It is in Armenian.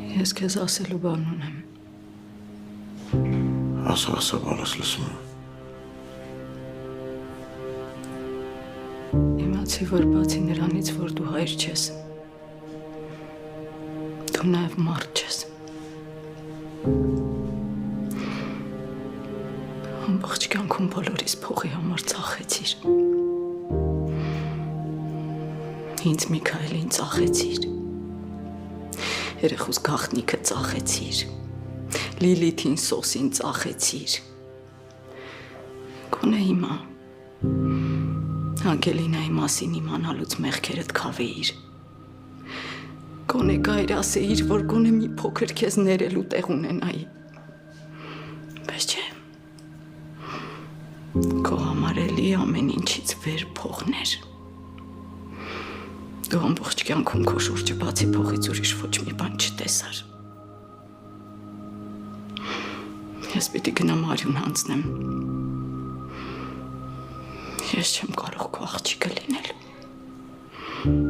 Ես քեզ ասելու բան ունեմ։ Ասա, բանս լսում եմ։ Իմացի, որ բացի նրանից, որ դու հայր չես, դու նաև մարդ չես։ Ամբողջ կյանքում բոլորիս փողի համար ծախեցիր։ Ինձ Միքայելին ծախեցիր։ Երեխուս գաղտնիքը ծախեցիր։ Լիլիթին սոսին ծախեցիր։ Գոնե հիմա Անգելինայի մասին իմանալուց մեղքերդ քավեիր։ Գոնե գայր ասեիր, որ գոնե մի փոքր քեզ ներելու տեղ ունենայի։ Բայց չէ։ Քո համար էլի ամեն ինչից վեր փողներ։ Դու ամբողջ կյանքում քո շուրջը բացի փողից ուրիշ ոչ մի բան չտեսար։ Ես պիտի գնամ Արյուն հանձնեմ։ Ես չեմ կարող քո աղջիկը լինել։